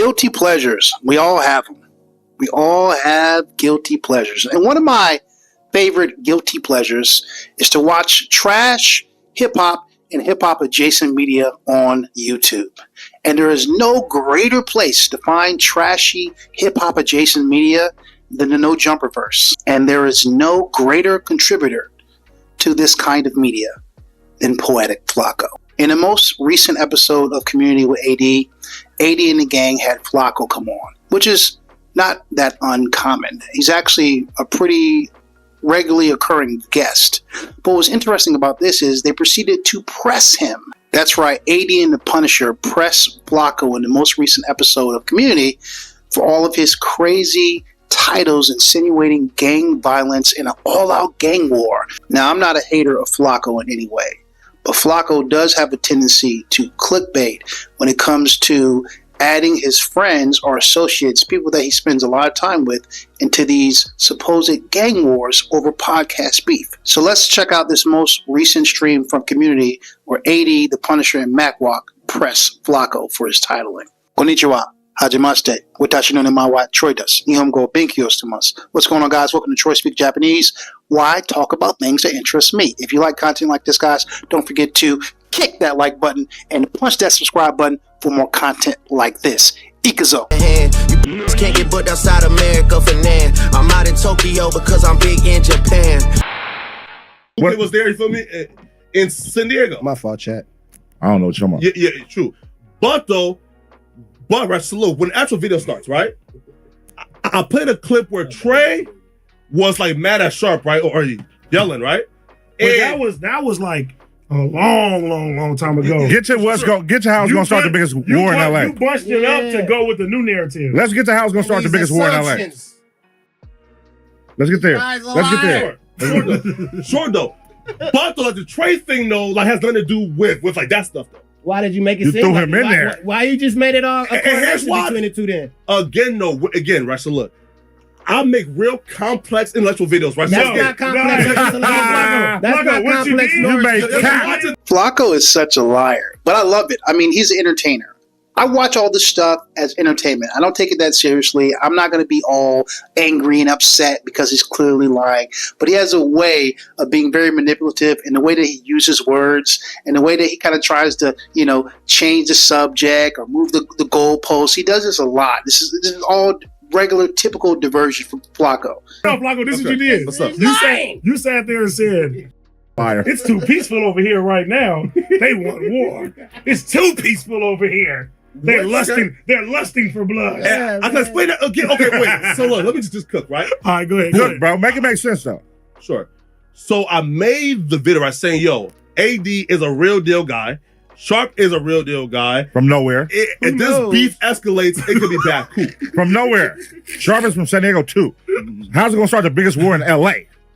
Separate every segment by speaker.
Speaker 1: Guilty pleasures. We all have them. We all have guilty pleasures. And one of my favorite guilty pleasures is to watch trash, hip-hop, and hip-hop adjacent media on YouTube. And there is no greater place to find trashy hip-hop adjacent media than the Nojumperverse. And there is no greater contributor to this kind of media than Poetic Flakko. In the most recent episode of Community with AD and the gang had Flakko come on, which is not that uncommon. He's actually a pretty regularly occurring guest. But what's interesting about this is they proceeded to press him. That's right, AD and the Punisher pressed Flakko in the most recent episode of Community for all of his crazy titles insinuating gang violence in an all-out gang war. Now, I'm not a hater of Flakko in any way, but Flakko does have a tendency to clickbait when it comes to adding his friends or associates, people that he spends a lot of time with, into these supposed gang wars over podcast beef. So let's check out this most recent stream from Community where AD, the Punisher, and Macwalk press Flakko for his titling. Konnichiwa. Hajimashite. Watashi no nemae wa Troy desu. Nihongo benkyou shitemasu. What's going on, guys? Welcome to Troy Speak Japanese. Why talk about things that interest me? If you like content like this, guys, don't forget to kick that like button and punch that subscribe button for more content like this. Ikazo.
Speaker 2: You can't get booked outside America for nan. I'm out in Tokyo because I'm big in Japan.
Speaker 3: What was there, you feel me? In San Diego.
Speaker 4: My fault, chat.
Speaker 5: I don't know what you're talking about.
Speaker 3: Yeah, true. But right, so look, when the actual video starts, right? I played a clip where Trey was like mad at Sharp, right? Or yelling, right?
Speaker 6: But that was like a long time ago.
Speaker 5: Get to how it's gonna start the biggest war in LA.
Speaker 6: You busted up to go with the new narrative.
Speaker 5: Let's get to how it's gonna start the biggest war in LA. Let's get there. Let's get there.
Speaker 3: Sure though. But though, like the Trey thing though, like has nothing to do with like that stuff though.
Speaker 4: Why did you make it
Speaker 5: You
Speaker 4: seem
Speaker 5: threw
Speaker 4: like
Speaker 5: him in there.
Speaker 4: Why you just made it all a correlation between the two then?
Speaker 3: Again, right? So look, I make real complex intellectual videos, right?
Speaker 4: That's not complex. That's not complex.
Speaker 5: You made cap.
Speaker 1: Flakko is such a liar, but I love it. I mean, he's an entertainer. I watch all this stuff as entertainment. I don't take it that seriously. I'm not going to be all angry and upset because he's clearly lying. But he has a way of being very manipulative in the way that he uses words and the way that he kind of tries to, change the subject or move the goalposts. He does this a lot. This is all regular, typical diversion from Flakko.
Speaker 6: No, Flakko, this is what you did.
Speaker 3: What's up?
Speaker 6: You sat there and said,
Speaker 5: Fire.
Speaker 6: it's too peaceful over here right now. They want war. It's too peaceful over here. They're lusting for blood.
Speaker 3: I can explain that again. Okay, wait. So look, let me just cook, right?
Speaker 6: All right, go ahead.
Speaker 5: Good, bro. Make it make sense though.
Speaker 3: Sure. So I made the video right saying, yo, AD is a real deal guy. Sharp is a real deal guy.
Speaker 5: From nowhere.
Speaker 3: If this beef escalates, it could be bad.
Speaker 5: From nowhere. Sharp is from San Diego too. How's it gonna start the biggest war in LA?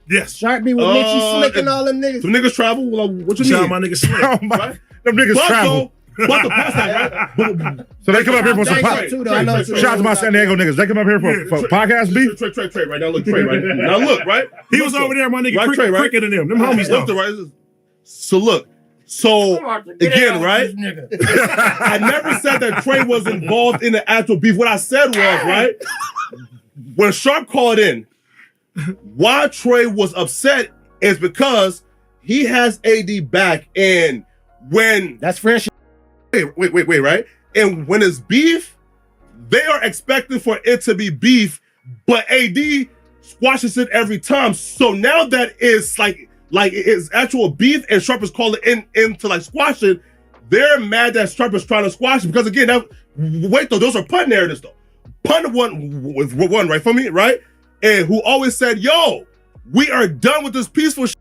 Speaker 6: Yes.
Speaker 4: Sharp be with Mitchie Slick and all them niggas.
Speaker 3: Some niggas travel. Well, what you
Speaker 6: Shout
Speaker 3: mean?
Speaker 6: out my nigga Slick.
Speaker 5: Oh my,
Speaker 3: Right?
Speaker 5: them niggas travel.
Speaker 3: But the past that, right?
Speaker 5: So they come up here for some
Speaker 4: Thank you, too, though. I know it's
Speaker 5: Shout out to my San Diego niggas. They come up here for podcast beef.
Speaker 3: Trey, right now. Look, Trey, right now. Look, right?
Speaker 6: He was over there, my nigga,
Speaker 3: Right, Trey, right?
Speaker 6: Cricket and them homies
Speaker 3: Look,
Speaker 6: though.
Speaker 3: right? So look, again, right? I never said that Trey was involved in the actual beef. What I said was, right? When Sharp called in, why Trey was upset is because he has AD back, and when
Speaker 4: That's friendship.
Speaker 3: wait, right? And when it's beef, they are expecting for it to be beef, but AD squashes it every time. So now that is like it's actual beef, and Sharp is calling in to like squash it. They're mad that Sharp is trying to squash it because again, those are pun narratives though. Pun one, right, for me, right? And who always said, yo, we are done with this peaceful shit.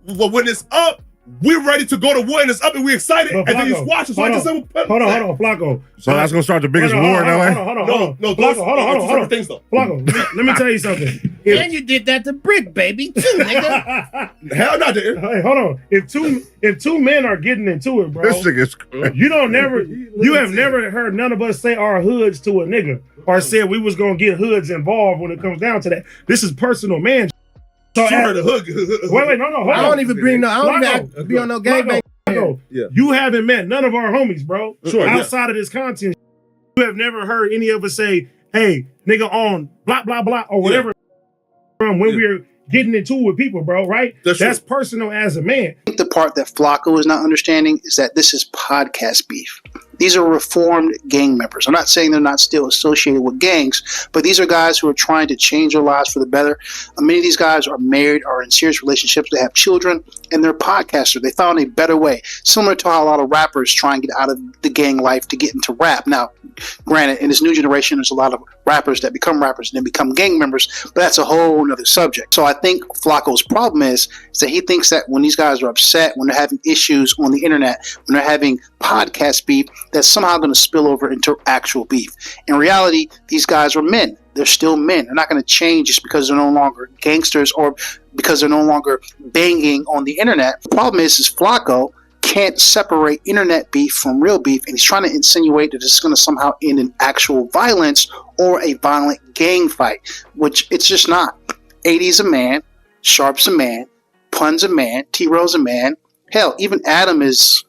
Speaker 3: But when it's up, we're ready to go to war, and it's up, and we're excited,
Speaker 6: But
Speaker 3: and then you
Speaker 6: Flakko,
Speaker 3: squash it. So I just said,
Speaker 6: hold on, Flakko.
Speaker 5: So that's gonna start the biggest war in LA.
Speaker 3: No,
Speaker 6: Flakko, hold on.
Speaker 3: things though.
Speaker 6: Flakko, let me tell you something.
Speaker 4: And you did that to Brick, baby, too, nigga.
Speaker 3: Hell no, dude.
Speaker 6: Hey, hold on. If two men are getting into it, bro,
Speaker 5: This nigga's
Speaker 6: you have never heard none of us say our hoods to a nigga or said we was gonna get hoods involved when it comes down to that. This is personal, man. So
Speaker 3: The hook.
Speaker 6: wait, no, hold on.
Speaker 4: I don't even bring no. I don't even be on no gangbang.
Speaker 6: Flakko,
Speaker 3: Yeah.
Speaker 6: you haven't met none of our homies, bro.
Speaker 3: Sure,
Speaker 6: Outside of this content. You have never heard any of us say, hey, nigga on blah, blah, blah, or whatever from when we're getting into it with people, bro, right? That's personal as a man.
Speaker 1: I think the part that Flakko is not understanding is that this is podcast beef. These are reformed gang members. I'm not saying they're not still associated with gangs, but these are guys who are trying to change their lives for the better. Many of these guys are married, are in serious relationships, they have children, and they're podcasters. They found a better way, similar to how a lot of rappers try and get out of the gang life to get into rap. Now, granted, in this new generation, there's a lot of rappers that become rappers and then become gang members, but that's a whole other subject. So I think Flakko's problem is that he thinks that when these guys are upset, when they're having issues on the internet, when they're having podcast beef, that's somehow going to spill over into actual beef. In reality, these guys are men. They're still men. They're not going to change just because they're no longer gangsters or because they're no longer banging on the internet. The problem is Flakko can't separate internet beef from real beef, and he's trying to insinuate that it's going to somehow end in actual violence or a violent gang fight, which it's just not. 80's a man, Sharp's a man, Pun's a man, T-Rell's a man. Hell, even Adam is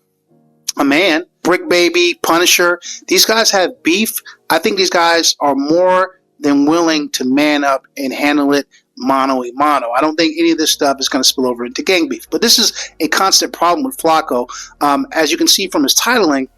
Speaker 1: a man. Brick Baby, Punisher, these guys have beef. I think these guys are more than willing to man up and handle it mano a mano. I don't think any of this stuff is going to spill over into gang beef. But this is a constant problem with Flakko. As you can see from his titling,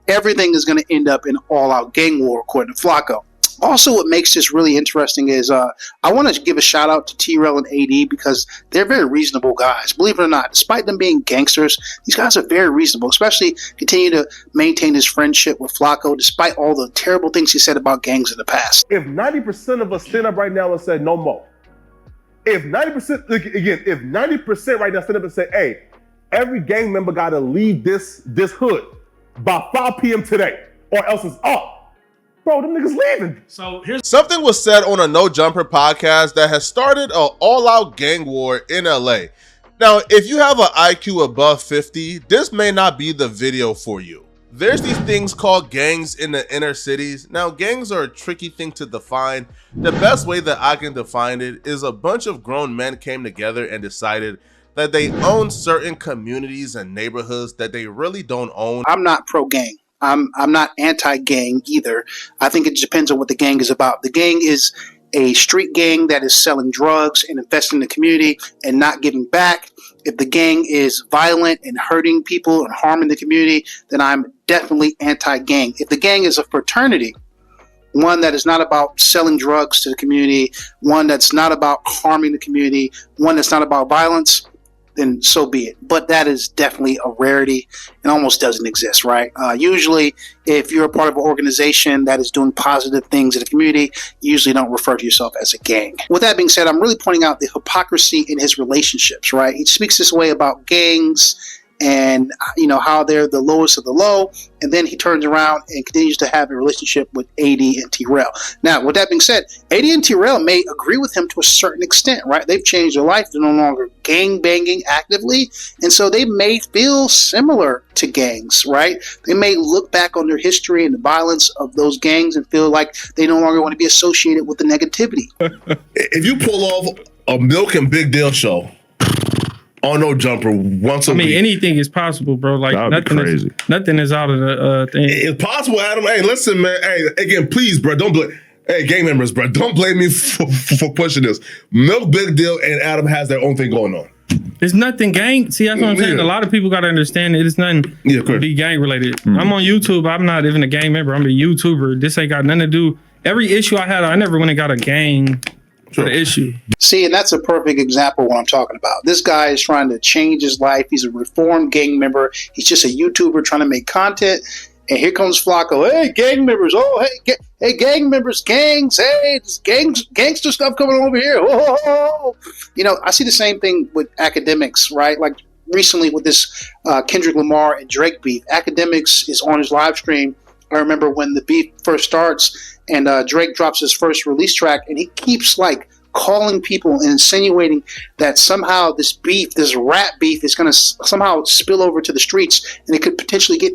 Speaker 1: everything is going to end up in all-out gang war, according to Flakko. Also, what makes this really interesting is I want to give a shout out to T-Rell and AD because they're very reasonable guys. Believe it or not, despite them being gangsters, these guys are very reasonable, especially continue to maintain his friendship with Flakko despite all the terrible things he said about gangs in the past.
Speaker 3: If 90% of us stand up right now and say no more, if 90%, again, if 90% right now stand up and say, hey, every gang member got to leave this hood by 5 p.m. today or else it's up. Bro, them niggas leaving.
Speaker 6: So here's
Speaker 7: Something was said on a No Jumper podcast that has started an all-out gang war in LA. Now, if you have an IQ above 50, this may not be the video for you. There's these things called gangs in the inner cities. Now, gangs are a tricky thing to define. The best way that I can define it is a bunch of grown men came together and decided that they own certain communities and neighborhoods that they really don't own.
Speaker 1: I'm not pro-gang. I'm not anti-gang either. I think it depends on what the gang is about. The gang is a street gang that is selling drugs and investing in the community and not giving back. If the gang is violent and hurting people and harming the community, then I'm definitely anti-gang. If the gang is a fraternity, one that is not about selling drugs to the community, one that's not about harming the community, one that's not about violence, then so be it. But that is definitely a rarity and almost doesn't exist, right? Usually, if you're a part of an organization that is doing positive things in the community, you usually don't refer to yourself as a gang. With that being said, I'm really pointing out the hypocrisy in his relationships, right? He speaks this way about gangs and, you know, how they're the lowest of the low, and then he turns around and continues to have a relationship with AD and T-Rell. Now, with that being said, AD and T-Rell may agree with him to a certain extent, right? They've changed their life. They're no longer gang banging actively, and so they may feel similar to gangs, right? They may look back on their history and the violence of those gangs and feel like they no longer want to be associated with the negativity.
Speaker 3: If you pull off a Milk and Big Deal show on No Jumper once a week,
Speaker 4: anything is possible, bro. Like nothing is out of the thing.
Speaker 3: it's possible, Adam. Hey, listen, man. Hey, again, please, bro, don't blame. Hey, gang members, bro, don't blame me for pushing this. Milk, Big Deal, and Adam has their own thing going on.
Speaker 4: There's nothing gang. See, that's what I'm saying. A lot of people got to understand it. It's nothing to be gang related. I'm on YouTube. I'm not even a gang member. I'm a YouTuber. This ain't got nothing to do. Every issue I had, I never went and got a gang for the issue.
Speaker 1: See, and that's a perfect example of what I'm talking about. This guy is trying to change his life. He's a reformed gang member. He's just a YouTuber trying to make content. And here comes Flakko. Hey, gang members. Oh, hey, gang members, gangs. Hey, this gangster stuff coming over here. Oh. You know, I see the same thing with academics, right? Like recently with this Kendrick Lamar and Drake beef. Academics is on his live stream. I remember when the beef first starts and Drake drops his first release track and he keeps like calling people and insinuating that somehow this beef, this rap beef is going to somehow spill over to the streets and it could potentially get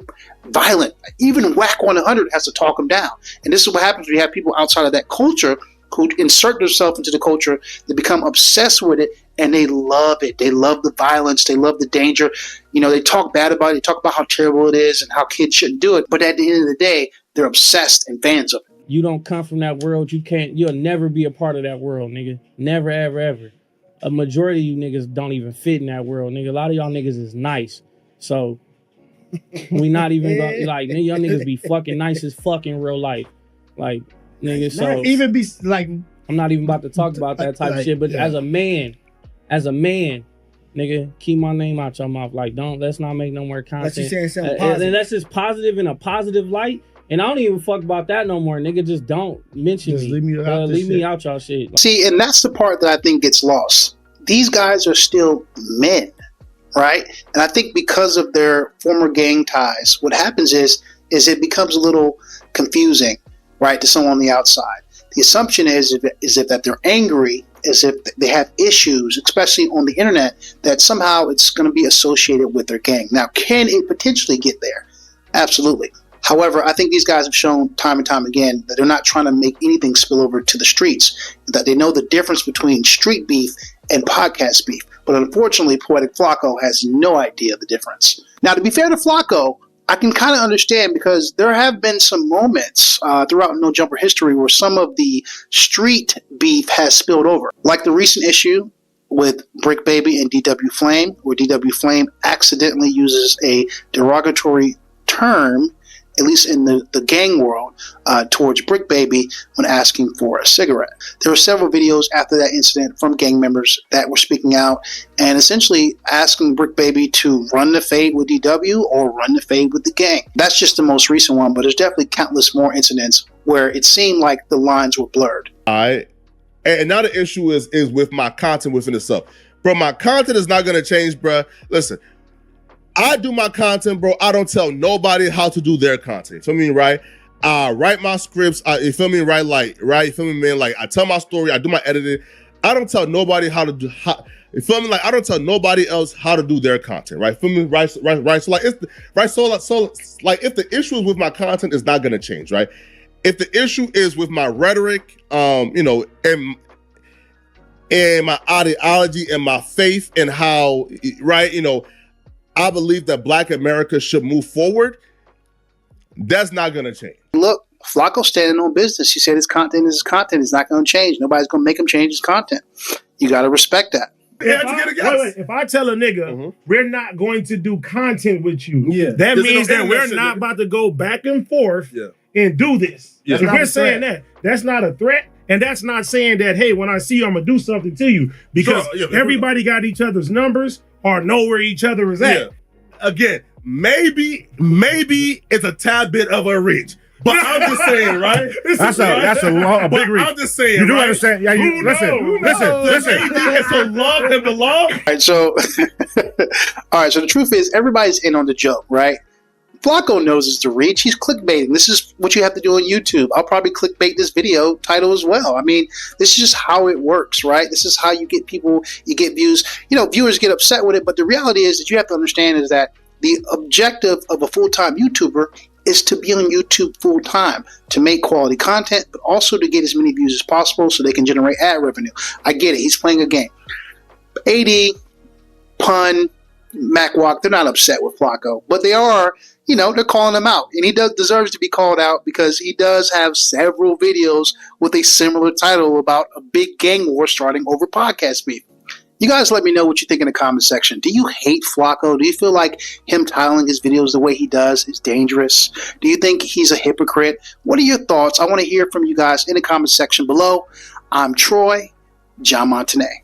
Speaker 1: violent. Even Whack 100 has to talk him down. And this is what happens when you have people outside of that culture who insert themselves into the culture, they become obsessed with it, and they love it. They love the violence. They love the danger. You know, they talk bad about it. They talk about how terrible it is and how kids shouldn't do it. But at the end of the day, they're obsessed and fans of it.
Speaker 8: You don't come from that world. You'll never be a part of that world, nigga. Never, ever, ever. A majority of you niggas don't even fit in that world, nigga. A lot of y'all niggas is nice. So we not even going like, nigga, y'all niggas be fucking nice as fuck in real life. Like, nigga, so
Speaker 9: not even be like,
Speaker 8: I'm not even about to talk about that type of shit, but as a man, nigga, keep my name out your mouth. Like, let's not make no more content.
Speaker 9: Let's just say something positive.
Speaker 8: And that's just positive in a positive light. And I don't even fuck about that no more, nigga. Just don't mention me.
Speaker 9: Leave me out
Speaker 8: y'all shit.
Speaker 1: See, and that's the part that I think gets lost. These guys are still men, right? And I think because of their former gang ties, what happens is it becomes a little confusing, right, to someone on the outside. The assumption is if that they're angry, is if they have issues, especially on the internet, that somehow it's going to be associated with their gang. Now, can it potentially get there? Absolutely. However, I think these guys have shown time and time again that they're not trying to make anything spill over to the streets, that they know the difference between street beef and podcast beef. But unfortunately, Poetic Flakko has no idea the difference. Now, to be fair to Flakko, I can kind of understand because there have been some moments throughout No Jumper history where some of the street beef has spilled over, like the recent issue with Brick Baby and DW Flame, where DW Flame accidentally uses a derogatory term, at least in the gang world, towards Brick Baby when asking for a cigarette. There were several videos after that incident from gang members that were speaking out and essentially asking Brick Baby to run the fade with DW or run the fade with the gang. That's just the most recent one, but there's definitely countless more incidents where it seemed like the lines were blurred.
Speaker 3: All right. And now the issue is with my content within itself. Bro, my content is not going to change, bro. Listen, I do my content, bro. I don't tell nobody how to do their content. You feel me, right? I write my scripts. You feel me, right? You feel me, man? Like, I tell my story. I do my editing. I don't tell nobody how to do. You feel me? Like, I don't tell nobody else how to do their content, right? Feel me, right? So like, like, if the issue is with my content, it's not gonna change, right? If the issue is with my rhetoric, you know, and my ideology and my faith and how, right, you know, I believe that Black America should move forward, that's not going to change.
Speaker 1: Look, Flakko's standing on business. He said his content is his content. It's not going to change. Nobody's going to make him change his content. You got to respect that.
Speaker 6: If I tell a nigga, we're not going to do content with you, that means that we're not about to go back and forth and do this. If we're saying that, that's not a threat. And that's not saying that, hey, when I see you, I'm going to do something to you. Because everybody got each other's numbers or know where each other is at.
Speaker 3: Again, maybe it's a tad bit of a reach. But I'm just saying, right?
Speaker 5: That's a big reach.
Speaker 3: I'm just saying,
Speaker 5: you do
Speaker 3: right?
Speaker 5: understand? Yeah, listen.
Speaker 3: It's a love and the law.
Speaker 1: All right, so the truth is, everybody's in on the joke, right? Flakko knows it's the reach. He's clickbaiting. This is what you have to do on YouTube. I'll probably clickbait this video title as well. I mean, this is just how it works, right? This is how you get people, you get views. You know, viewers get upset with it, but the reality is that you have to understand is that the objective of a full-time YouTuber is to be on YouTube full-time, to make quality content, but also to get as many views as possible so they can generate ad revenue. I get it. He's playing a game. AD, Pun, MacWalk, they're not upset with Flakko, but they are, you know, they're calling him out. And he deserves to be called out because he does have several videos with a similar title about a big gang war starting over podcast beef. You guys let me know what you think in the comment section. Do you hate Flakko? Do you feel like him titling his videos the way he does is dangerous? Do you think he's a hypocrite? What are your thoughts? I want to hear from you guys in the comment section below. I'm Troy, John Montanay.